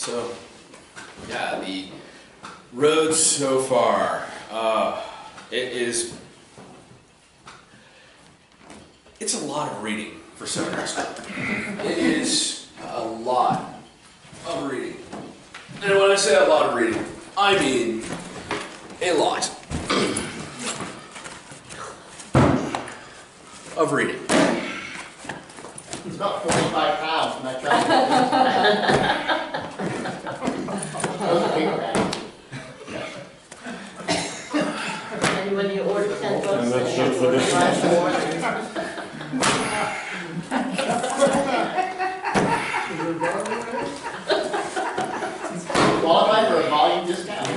So, yeah, the road so far, it's a lot of reading for seminary school. It is a lot of reading. And when I say a lot of reading, I mean a lot of reading. It's about 45 pounds from that truck. And when you order 10 books, And that's then it you for order this 5 more. Qualify for a volume discount.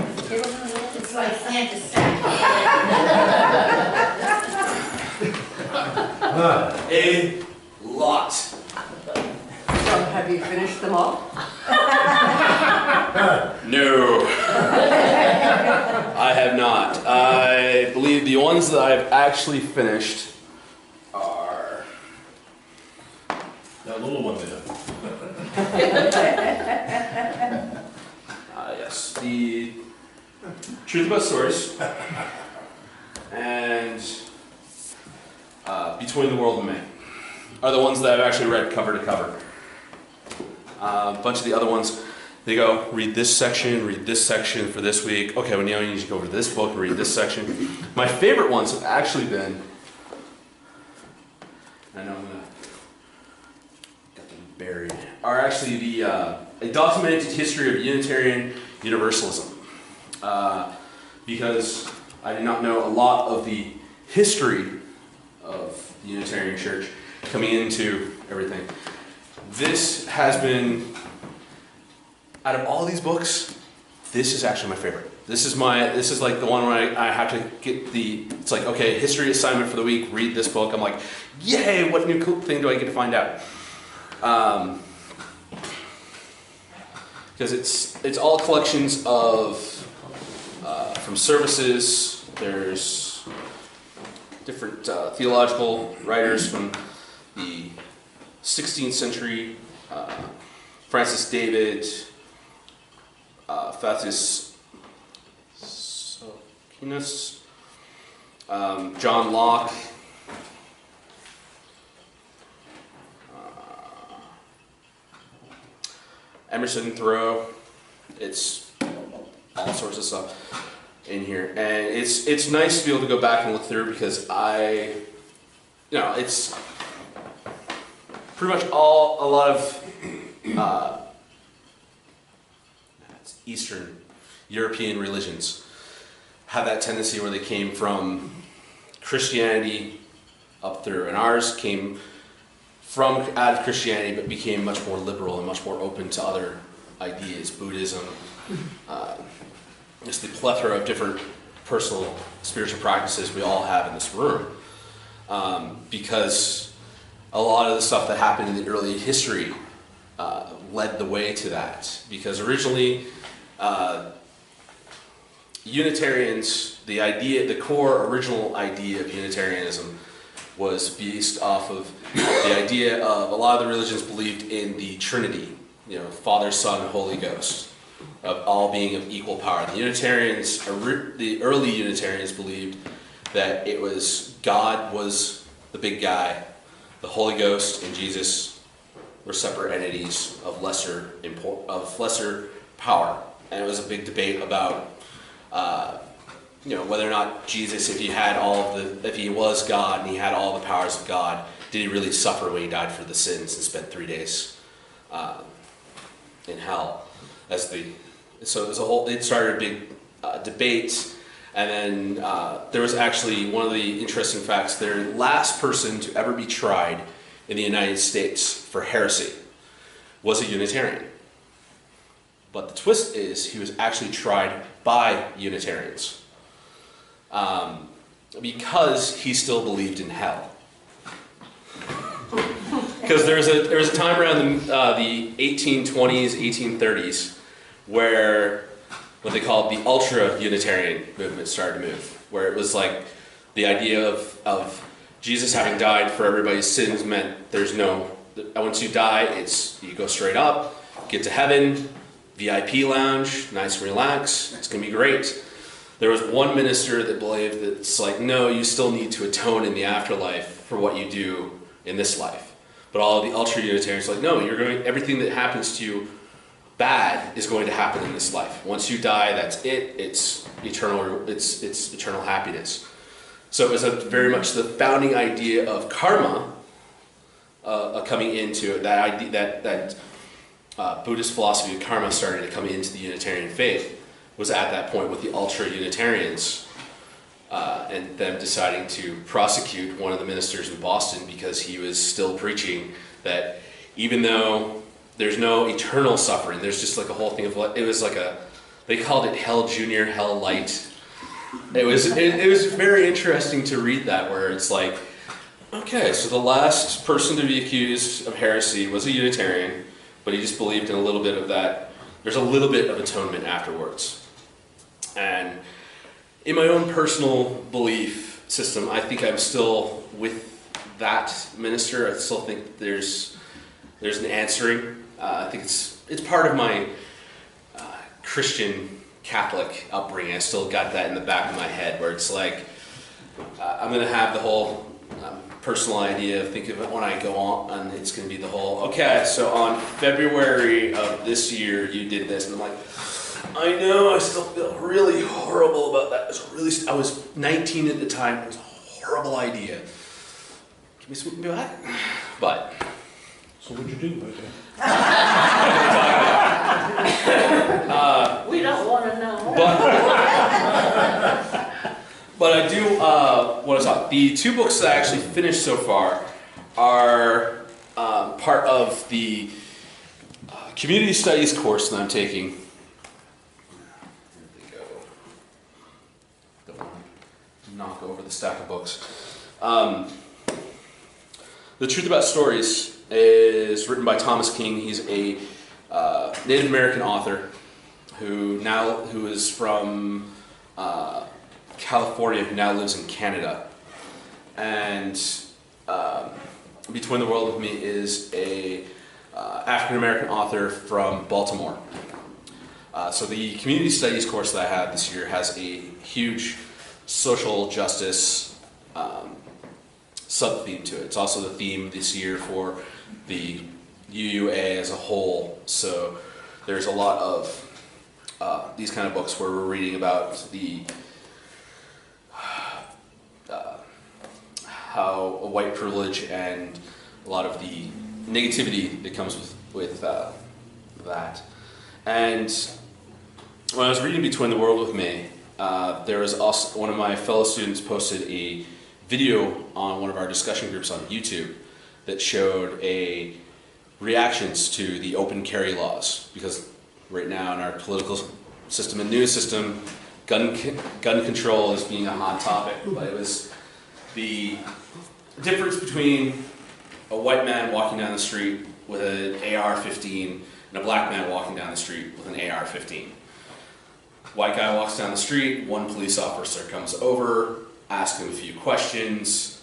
It's like Santa's sack. A lot. So, have you finished them all? No. I have not. I believe the ones that I've actually finished are That little one there. yes, the Truth About Stories and Between the World and Man are the ones that I've actually read cover to cover. A bunch of the other ones, they go, read this section for this week. Okay, well, now you need to go over to this book and read this section. My favorite ones have actually been, I know I'm going to get them buried, are actually the A Documented History of Unitarian Universalism. Because I did not know a lot of the history of the Unitarian Church coming into everything. This has been, out of all these books, this is actually my favorite. This is like the one where I have to get it's like, okay, history assignment for the week, read this book. I'm like, yay, what new cool thing do I get to find out? Because it's all collections of, from services, there's different theological writers from the 16th century, Francis David, Fathus Socinus, John Locke, Emerson Thoreau. It's all sorts of stuff in here, and it's nice to be able to go back and look through because it's pretty much a lot of Eastern European religions have that tendency where they came from Christianity up through, and ours came from out of Christianity but became much more liberal and much more open to other ideas, Buddhism, just the plethora of different personal spiritual practices we all have in this room, because a lot of the stuff that happened in the early history led the way to that. Because originally, Unitarians, the core original idea of Unitarianism was based off of the idea of a lot of the religions believed in the Trinity, Father, Son, and Holy Ghost, of all being of equal power. The early Unitarians believed that it was God was the big guy, the Holy Ghost and Jesus were separate entities of lesser power, and it was a big debate about whether or not Jesus, if he was God and he had all the powers of God, did he really suffer when he died for the sins and spent 3 days in hell? So it started a big debate. And then there was actually one of the interesting facts, the last person to ever be tried in the United States for heresy was a Unitarian. But the twist is he was actually tried by Unitarians because he still believed in hell. Because there was a time around the 1820s, 1830s where what they called the ultra-Unitarian movement started to move, where it was like the idea of Jesus having died for everybody's sins meant there's no, once you die, you go straight up, get to heaven, VIP lounge, nice and relax. It's going to be great. There was one minister that believed that it's like, no, you still need to atone in the afterlife for what you do in this life. But all of the ultra-Unitarians are like, no, everything that happens to you bad is going to happen in this life. Once you die, that's it. It's eternal happiness. So it was very much the founding idea of karma coming into it. That idea, that Buddhist philosophy of karma started to come into the Unitarian faith was at that point with the ultra-Unitarians and them deciding to prosecute one of the ministers in Boston because he was still preaching that even though there's no eternal suffering, there's just like a whole thing of, it was like they called it hell junior, hell light. It was very interesting to read that, where it's like, okay, so the last person to be accused of heresy was a Unitarian, but he just believed in a little bit of that. There's a little bit of atonement afterwards. And in my own personal belief system, I think I'm still with that minister. I still think there's an answering. I think it's part of my Christian Catholic upbringing. I still got that in the back of my head, where it's like I'm going to have the whole personal idea of, think of it when I go on, and it's going to be the whole, okay, so on February of this year you did this, and I'm like, I know, I still feel really horrible about that. I was 19 at the time. It was a horrible idea. Give me some back. But So what'd you do about that? We don't want to know. But I do want to talk. The two books that I actually finished so far are part of the community studies course that I'm taking. Knock over the stack of books. The Truth About Stories is written by Thomas King. He's a Native American author who is from California, who now lives in Canada. And Between the World with Me is a African American author from Baltimore. So the community studies course that I had this year has a huge social justice sub-theme to it. It's also the theme this year for the UUA as a whole. So there's a lot of these kind of books where we're reading about the how white privilege and a lot of the negativity that comes with that. And when I was reading Between the World with Me, there was also one of my fellow students posted a video on one of our discussion groups on YouTube that showed reactions to the open carry laws, because right now in our political system and news system, gun control is being a hot topic. But it was the difference between a white man walking down the street with an AR-15 and a black man walking down the street with an AR-15. White guy walks down the street, one police officer comes over, asks him a few questions,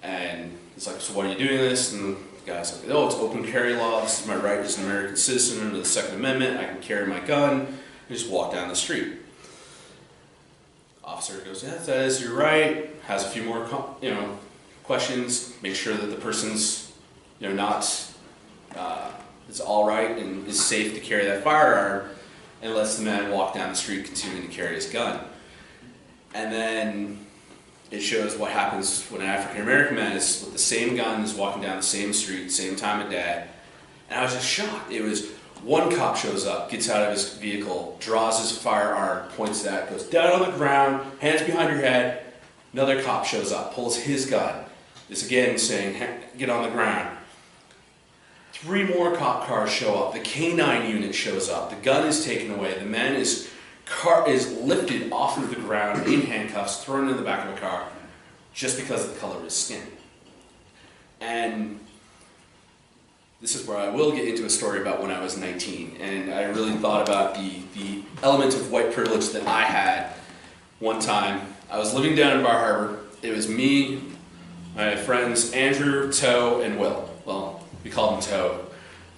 and he's like, so what are you doing this? And the guy's like, oh, it's open carry law, this is my right as an American citizen under the Second Amendment, I can carry my gun, and just walk down the street. Officer goes, yeah, that is your right, has a few more questions, make sure that the person's not, is all right and is safe to carry that firearm, and lets the man walk down the street continuing to carry his gun. And then it shows what happens when an African American man is with the same gun, is walking down the same street, same time of day. And I was just shocked. It was one cop shows up, gets out of his vehicle, draws his firearm, points it at, goes down on the ground, hands behind your head. Another cop shows up, pulls his gun, is again saying, get on the ground. 3 more cop cars show up. The K-9 unit shows up. The gun is taken away. The man is lifted off of the ground in handcuffs, thrown in the back of a car, just because of the color of his skin. And this is where I will get into a story about when I was 19. And I really thought about the element of white privilege that I had one time. I was living down in Bar Harbor. It was me, my friends Andrew, Toe, and Will. Well, we called him Toe.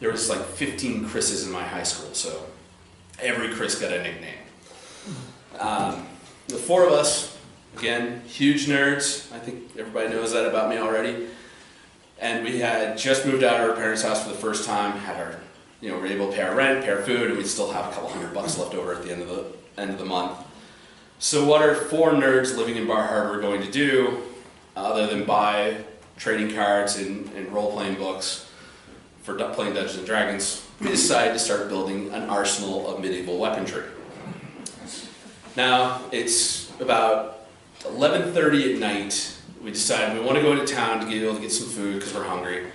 There was like 15 Chris's in my high school, so Every Chris got a nickname. The four of us, again, huge nerds. I think everybody knows that about me already. And we had just moved out of our parents' house for the first time, had our, we were able to pay our rent, pay our food, and we'd still have a couple $100 left over at the end of the month. So what are four nerds living in Bar Harbor going to do other than buy trading cards and role-playing books for playing Dungeons and Dragons? We decided to start building an arsenal of medieval weaponry. Now, it's about 11:30 at night. We decided we want to go into town to be able to get some food because we're hungry.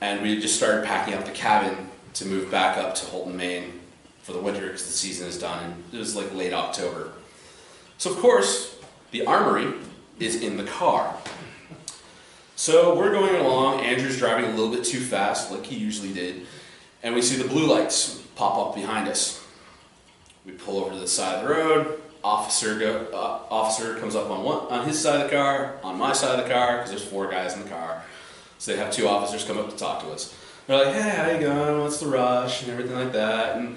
And we just started packing up the cabin to move back up to Holton, Maine for the winter because the season is done. And it was like late October. So of course, the armory is in the car. So we're going along, Andrew's driving a little bit too fast, like he usually did, and we see the blue lights pop up behind us. We pull over to the side of the road, officer comes up on his side of the car, on my side of the car, because there's four guys in the car. So they have two officers come up to talk to us. They're like, hey, how you going, what's the rush, and everything like that. And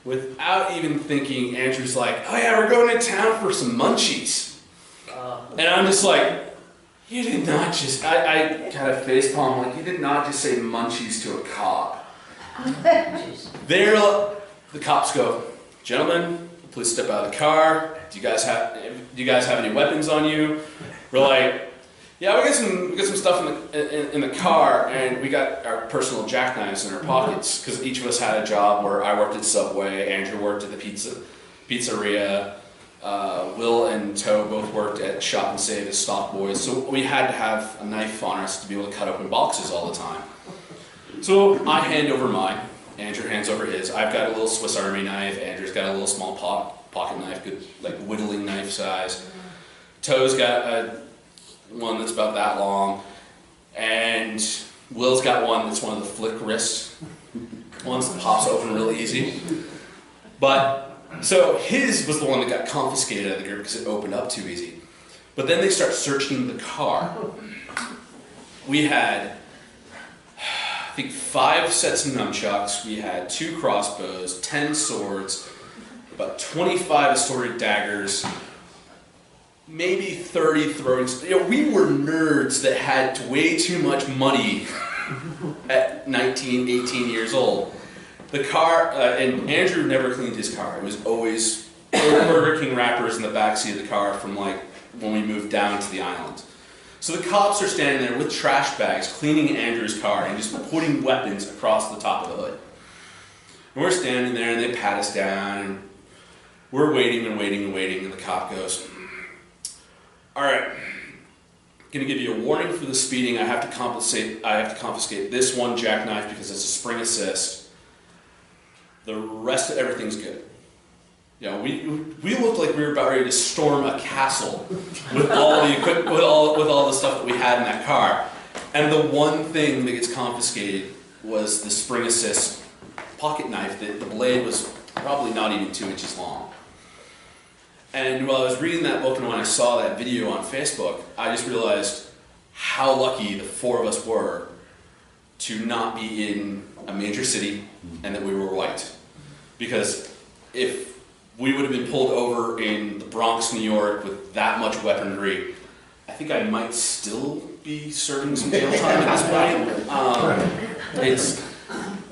without even thinking, Andrew's like, oh yeah, we're going to town for some munchies. And I'm just like, you did not just, I kind of facepalm, like, you did not just say munchies to a cop. The cops go, gentlemen, please step out of the car. Do you guys have any weapons on you? We're like, yeah, we got some stuff in the car, and we got our personal jackknives in our pockets because each of us had a job. Where I worked at Subway, Andrew worked at the pizzeria, Will and Toe both worked at Shop and Save as stock boys. So we had to have a knife on us to be able to cut open boxes all the time. So I hand over mine. Andrew hands over his. I've got a little Swiss Army knife. Andrew's got a little small pocket knife, good like whittling knife size. Toe's got one that's about that long, and Will's got one that's one of the flick wrist ones that pops open really easy. But so his was the one that got confiscated out of the group because it opened up too easy. But then they start searching the car. We had, I think, 5 sets of nunchucks. We had 2 crossbows, 10 swords, about 25 assorted daggers, maybe 30 throwing. We were nerds that had way too much money at 19, 18 years old. The car, and Andrew never cleaned his car. It was always old Burger King wrappers in the backseat of the car from like when we moved down to the island. So the cops are standing there with trash bags cleaning Andrew's car and just putting weapons across the top of the hood. And we're standing there and they pat us down and we're waiting and waiting and waiting, and the cop goes, all right, going to give you a warning for the speeding. I have to confiscate this one jackknife because it's a spring assist. The rest of everything's good. We looked like we were about ready to storm a castle with all the equipment, with all the stuff that we had in that car. And the one thing that gets confiscated was the spring assist pocket knife. The blade was probably not even 2 inches long. And while I was reading that book and when I saw that video on Facebook, I just realized how lucky the 4 of us were to not be in a major city and that we were white. Because if we would have been pulled over in the Bronx, New York with that much weaponry, I think I might still be serving some jail time at this point.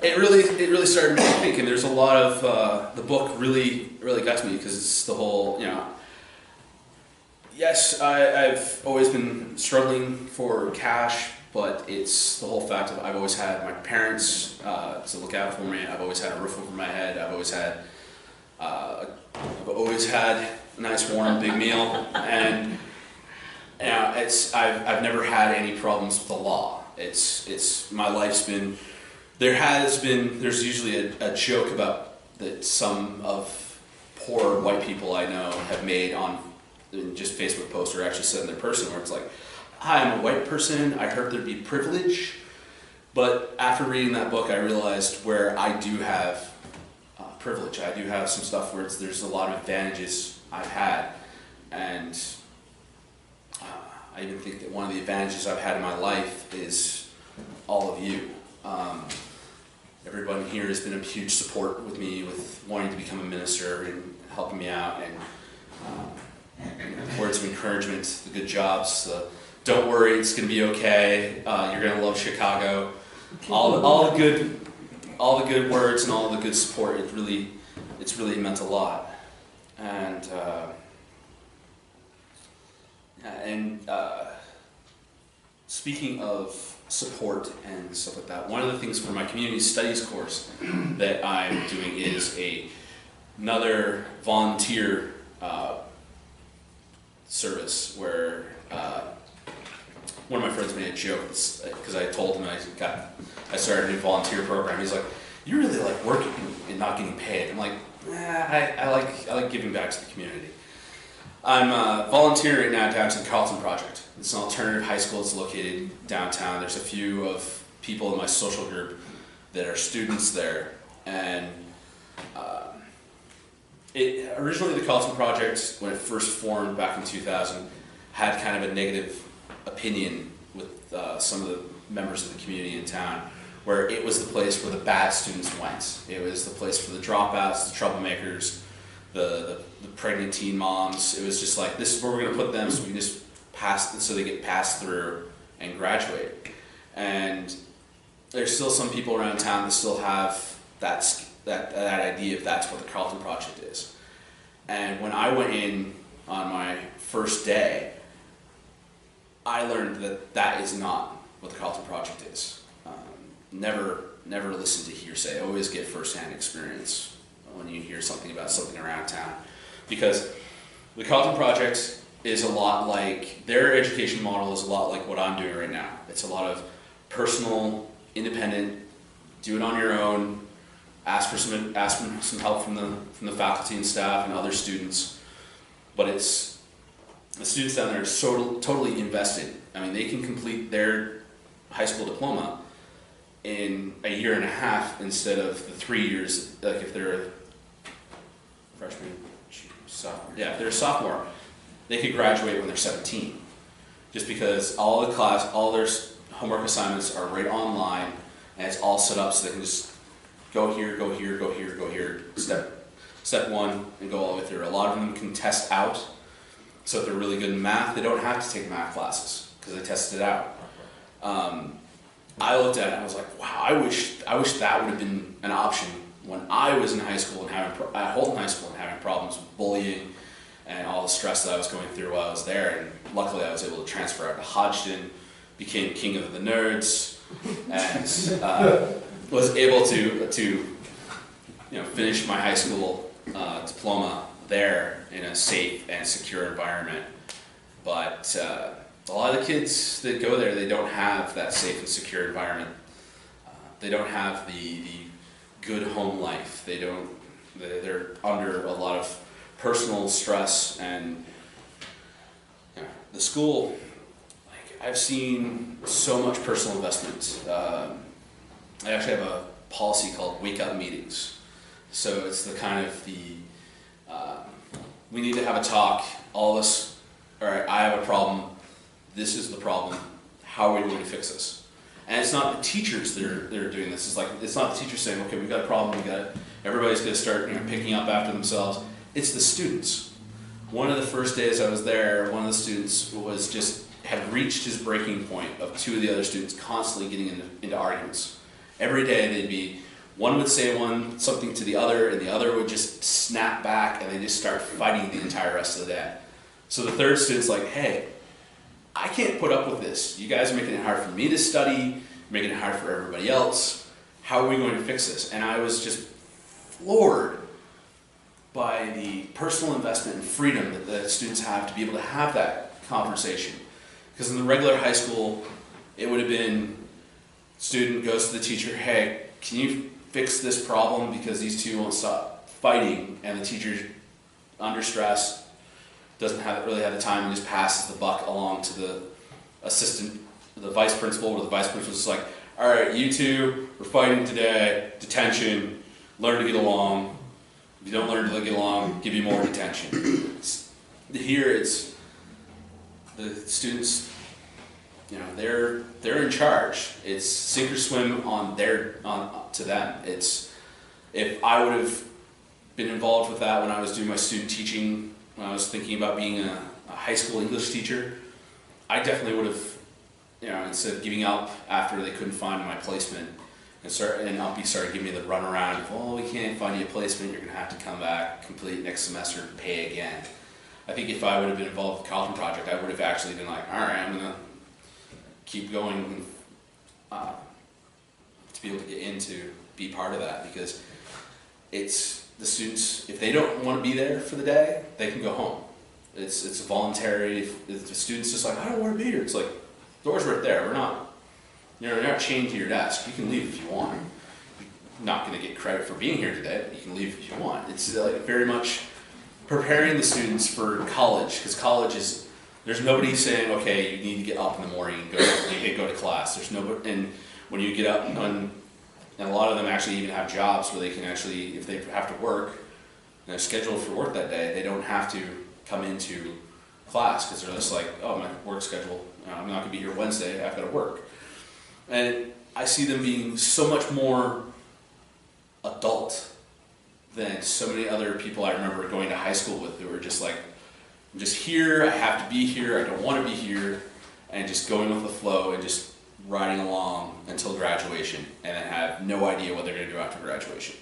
It really started me thinking. There's a lot of the book really got to me because it's the whole, yes, I've always been struggling for cash, but it's the whole fact of I've always had my parents to look out for me. I've always had a roof over my head. I've always had a nice warm big meal, and I've never had any problems with the law. It's my life's been. There's usually a joke about that some of poor white people I know have made on just Facebook posts or actually said in their person where it's like, hi, I'm a white person, I heard there'd be privilege, but after reading that book I realized where I do have privilege. I do have some stuff where there's a lot of advantages I've had, and I even think that one of the advantages I've had in my life is all of you. everyone here has been a huge support with me with wanting to become a minister and helping me out, and words of encouragement, the good jobs, the don't worry, it's going to be okay, you're going to love Chicago, all the good words and all the good support. It's really meant a lot. And speaking of support and stuff like that, one of the things for my community studies course that I'm doing is another volunteer service where one of my friends made a joke because I told him I started a new volunteer program. He's like, "You really like working and not getting paid." I'm like, I like giving back to the community. I'm volunteering right now down to the Carleton Project. It's an alternative high school. It's located downtown. There's a few of people in my social group that are students there, and originally the Carleton Project, when it first formed back in 2000, had kind of a negative opinion with some of the members of the community in town, where it was the place where the bad students went. It was the place for the dropouts, the troublemakers, the pregnant teen moms. It was just like, this is where we're going to put them so we can just so they get passed through and graduate. And there's still some people around town that still have that idea of that's what the Carleton Project is. And when I went in on my first day, I learned that is not what the Carleton Project is. Never listen to hearsay. Always get firsthand experience when you hear something about something around town. Because the Carleton Project is a lot like, their education model is a lot like what I'm doing right now. It's a lot of personal, independent, do it on your own, ask for some help from the faculty and staff and other students. But it's, the students down there are so totally invested. I mean, they can complete their high school diploma in a year and a half instead of the 3 years, like if they're a freshman, sophomore. Yeah, if they're a sophomore, they could graduate when they're 17. Just because all their homework assignments are right online, and it's all set up so they can just go here, go here, go here, go here, step one, and go all the way through. A lot of them can test out, so if they're really good in math, they don't have to take math classes because they tested it out. I looked at it and I was like, wow, I wish that would have been an option when I was in high school and at Holton High School and having problems with bullying and all the stress that I was going through while I was there. And luckily I was able to transfer out to Hodgdon, became king of the nerds, and was able to finish my high school diploma there in a safe and secure environment. But a lot of the kids that go there, they don't have that safe and secure environment. They don't have the good home life. They're under a lot of personal stress, and the school, like, I've seen so much personal investment. I actually have a policy called wake up meetings. So it's the kind of we need to have a talk, all this, all right, I have a problem, this is the problem, how are we going to fix this? And it's not the teachers that are doing this. It's not the teachers saying, okay, we've got a problem, everybody's going to start picking up after themselves. It's the students. One of the first days I was there, one of the students had reached his breaking point of two of the other students constantly getting into arguments. Every day one would say something to the other, and the other would just snap back, and they just start fighting the entire rest of the day. So the third student's like, hey, I can't put up with this. You guys are making it hard for me to study, making it hard for everybody else. How are we going to fix this? And I was just floored by the personal investment and freedom that the students have to be able to have that conversation. Because in the regular high school, it would have been, student goes to the teacher, hey, can you fix this problem because these two won't stop fighting, and the teacher's under stress, doesn't really have the time, and just passes the buck along to the assistant, the vice principal, or the vice principal's just like, all right, you two, we're fighting today, detention, learn to get along. If you don't learn to get along, give you more detention. Here it's the students, they're in charge. It's sink or swim to them. If I would have been involved with that when I was doing my student teaching, when I was thinking about being a high school English teacher, I definitely would have, instead of giving up after they couldn't find my placement and started giving me the runaround of, well, we can't find you a placement, you're gonna have to come back, complete next semester, and pay again. I think if I would have been involved with the Carlton Project, I would have actually been like, all right, I'm gonna keep going to be able to get in to be part of that, because it's the students, if they don't want to be there for the day, they can go home. It's voluntary. If the student's just like, I don't want to be here, it's like, door's right there. You're not chained to your desk. You can leave if you want. You're not going to get credit for being here today, but you can leave if you want. It's like very much preparing the students for college, because college is, there's nobody saying, okay, you need to get up in the morning and go to class. There's nobody, and when you get up, and a lot of them actually even have jobs where they can actually, if they have to work, and they're scheduled for work that day, they don't have to come into class, because they're just like, oh, my work schedule, I'm not going to be here Wednesday, I've got to work. And I see them being so much more adult than so many other people I remember going to high school with, who were just like, I'm just here, I have to be here, I don't want to be here, and just going with the flow and just riding along until graduation, and then have no idea what they're going to do after graduation.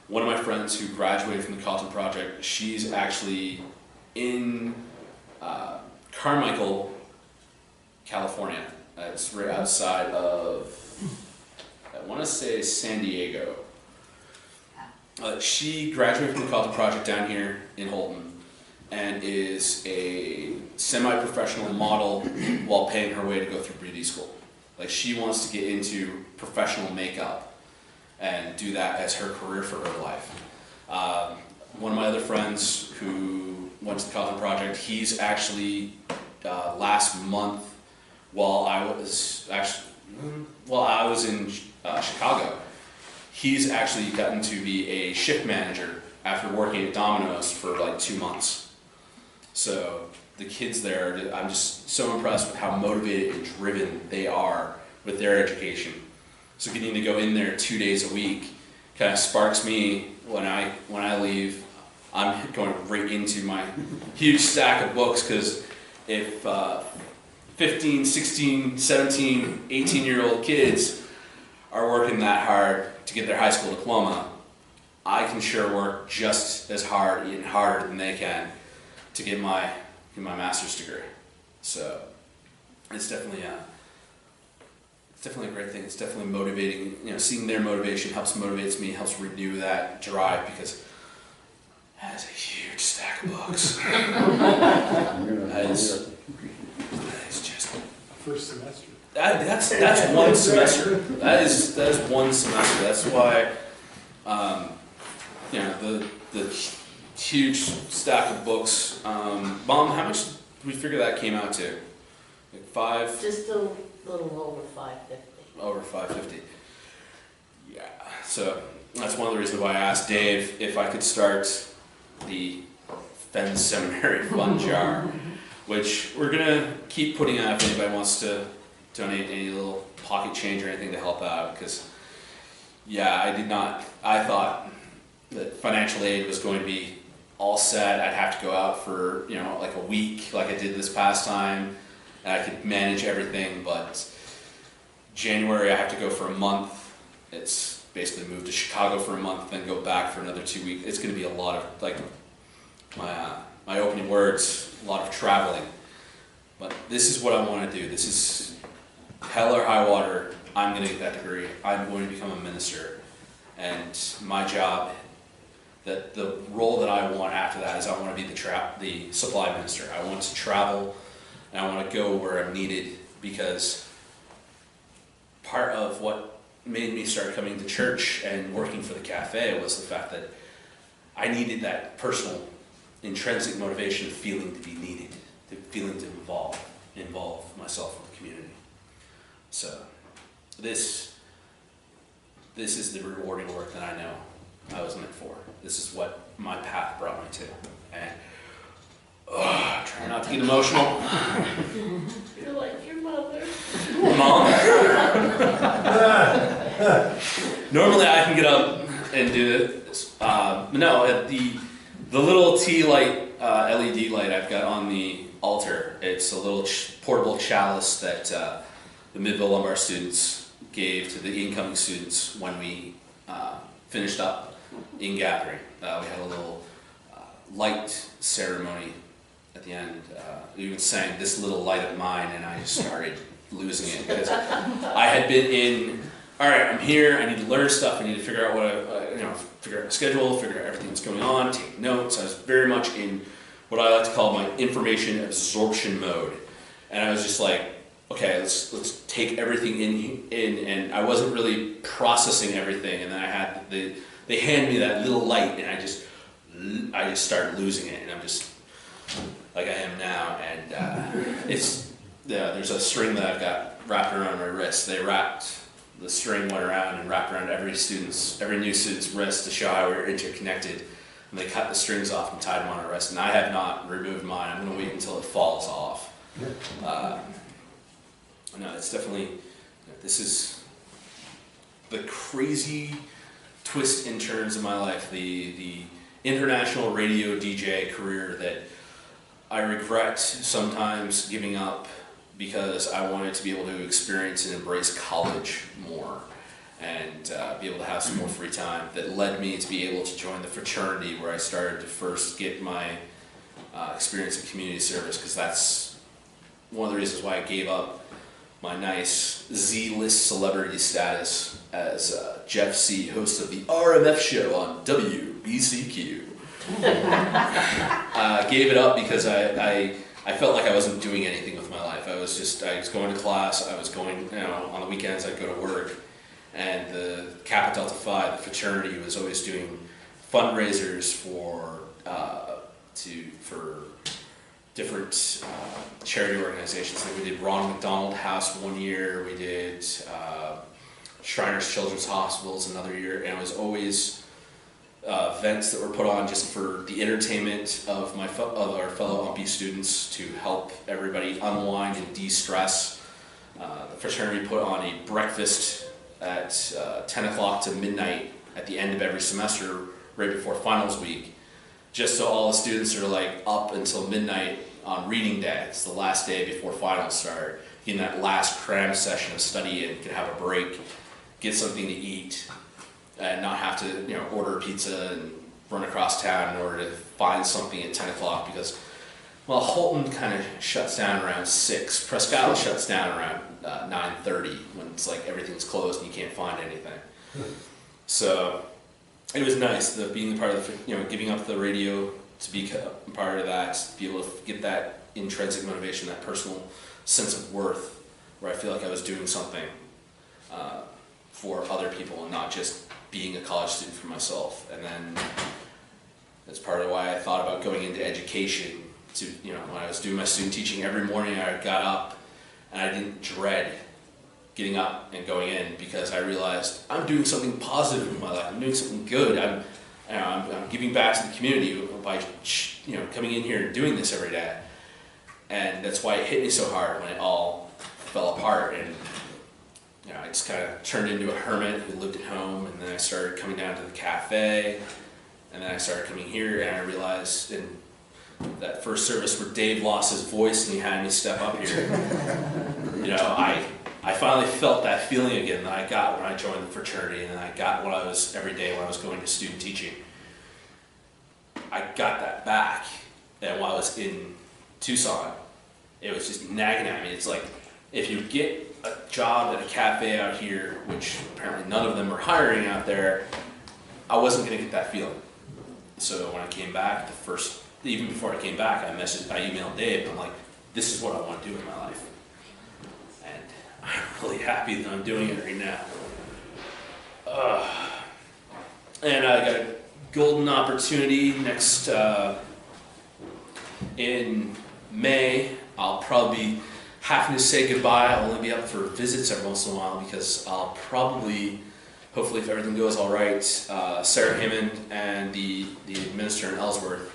One of my friends who graduated from the Carlton Project, she's actually in Carmichael, California. It's right outside of, I want to say, San Diego. She graduated from the Carlton Project down here in Holton, and is a semi-professional model while paying her way to go through beauty school. Like, she wants to get into professional makeup and do that as her career for her life. One of my other friends who went to the Carlton Project, he's actually last month, while I was in Chicago, he's actually gotten to be a shift manager after working at Domino's for like 2 months. So the kids there, I'm just so impressed with how motivated and driven they are with their education. So getting to go in there 2 days a week kind of sparks me when I leave. I'm going right into my huge stack of books, because if 15, 16, 17, 18-year-old kids are working that hard to get their high school diploma, I can sure work just as hard and harder than they can to get my master's degree. So it's definitely a great thing. It's definitely motivating. Seeing their motivation motivates me, helps renew that drive, because that is a huge stack of books. That is just First semester. that's one semester. That is one semester. That's why the huge stack of books. Mom, how much did we figure that came out to? Like five? Just a little over 550. Over 550. Yeah. So that's one of the reasons why I asked Dave if I could start the Fenn Seminary Fund Jar, which we're gonna keep putting out if anybody wants to donate any little pocket change or anything to help out. Because I thought that financial aid was going to be all set. I'd have to go out for like a week, like I did this past time, and I could manage everything. But January I have to go for a month. It's basically move to Chicago for a month, then go back for another 2 weeks. It's going to be a lot of, like my opening words, a lot of traveling. But this is what I want to do. This is hell or high water. I'm going to get that degree. I'm going to become a minister. And my job, the role that I want after that, is I want to be the supply minister. I want to travel, and I want to go where I'm needed, because part of what made me start coming to church and working for the cafe was the fact that I needed that personal, intrinsic motivation of feeling to be needed, feeling to involve myself in the community. So this is the rewarding work that I know I was meant for. This is what my path brought me to. And try not to get emotional. You're like your mother. Mom. Normally I can get up and do this. But no, the little tea light, LED light I've got on the altar, it's a little portable chalice that the Midville Lumbar students gave to the incoming students when we finished up in Guthrie. We had a little light ceremony at the end. We even sang "This Little Light of Mine," and I just started losing it because I had been in. All right, I'm here. I need to learn stuff. I need to figure out figure out my schedule, figure out everything that's going on, take notes. I was very much in what I like to call my information absorption mode, and I was just like, okay, let's take everything in, and I wasn't really processing everything. And then I had they hand me that little light, and I just started losing it, and I'm just like I am now. And there's a string that I've got wrapped around my wrist. The string went around and wrapped around every new student's wrist to show how we were interconnected. And they cut the strings off and tied them on our wrist. And I have not removed mine. I'm going to wait until it falls off. No, it's definitely, this is the crazy twist and turns of my life. The international radio DJ career that I regret sometimes giving up, because I wanted to be able to experience and embrace college more and be able to have some more free time. That led me to be able to join the fraternity, where I started to first get my experience in community service, because that's one of the reasons why I gave up my nice Z-list celebrity status as Jeff C., host of the RMF show on WBCQ. Gave it up because I felt like I wasn't doing anything with my life. I was going to class, I was going, on the weekends I'd go to work, and the Kappa Delta Phi, the fraternity, was always doing fundraisers for different charity organizations. Like we did Ronald McDonald House one year, we did Shriners Children's Hospitals another year, and it was always events that were put on just for the entertainment of our fellow UMPI students, to help everybody unwind and de-stress. The fraternity put on a breakfast at 10 o'clock to midnight at the end of every semester, right before finals week, just so all the students are like up until midnight on reading day. It's the last day before finals start. In that last cram session of study, and can have a break, get something to eat, and not have to order a pizza and run across town in order to find something at 10 o'clock, because, well, Holton kind of shuts down around 6. Prescott shuts down around 9:30, when it's like everything's closed and you can't find anything. So it was nice, being part of giving up the radio to be part of that, to be able to get that intrinsic motivation, that personal sense of worth, where I feel like I was doing something for other people and not just being a college student for myself. And then that's part of why I thought about going into education. When I was doing my student teaching, every morning I got up and I didn't dread getting up and going in, because I realized I'm doing something positive in my life. I'm doing something good. I'm giving back to the community by coming in here and doing this every day. And that's why it hit me so hard when it all fell apart. And I just kind of turned into a hermit who lived at home, and then I started coming down to the cafe, and then I started coming here, and I realized in that first service where Dave lost his voice and he had me step up here, I finally felt that feeling again that I got when I joined the fraternity, and I got when I was every day when I was going to student teaching. I got that back, and while I was in Tucson, it was just nagging at me. It's like, if you get a job at a cafe out here, which apparently none of them are hiring out there, I wasn't going to get that feeling. So when I came back, even before I came back, I emailed Dave. I'm like, this is what I want to do in my life. And I'm really happy that I'm doing it right now. And I got a golden opportunity next, in May. I'll probably be having to say goodbye. I'll only be up for visits every once in a while, because I'll probably, hopefully if everything goes all right, Sarah Hammond and the minister in Ellsworth,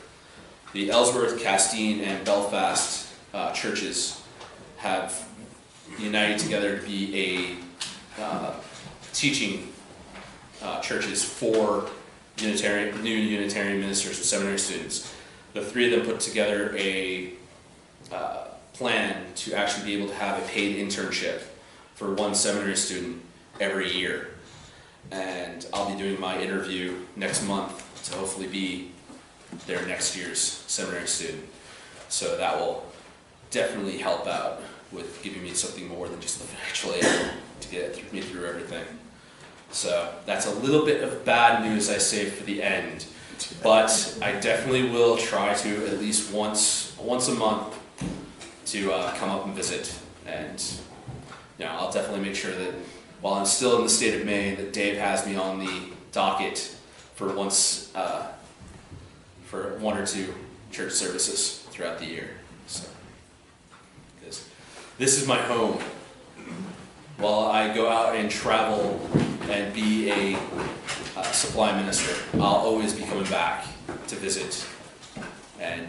the Ellsworth, Castine, and Belfast churches have united together to be teaching churches for new Unitarian ministers and seminary students. The three of them put together a plan to actually be able to have a paid internship for one seminary student every year. And I'll be doing my interview next month to hopefully be their next year's seminary student. So that will definitely help out with giving me something more than just the financial aid to get me through everything. So that's a little bit of bad news I saved for the end, but I definitely will try to at least once a month to come up and visit. And I'll definitely make sure that while I'm still in the state of Maine, that Dave has me on the docket for one or two church services throughout the year. So, because this is my home. While I go out and travel and be a supply minister, I'll always be coming back to visit. And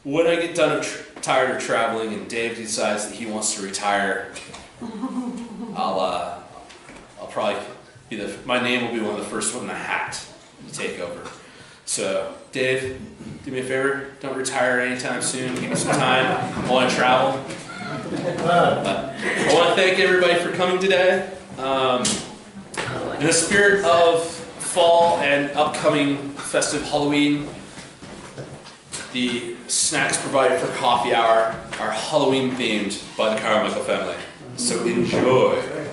when I get done tired of traveling and Dave decides that he wants to retire, I'll probably be my name will be one of the first one in the hat to take over. So, Dave, do me a favor, don't retire anytime soon. Give me some time. I want to travel. I want to thank everybody for coming today. In the spirit of fall and upcoming festive Halloween, the snacks provided for coffee hour are Halloween themed by the Carmichael family. So enjoy.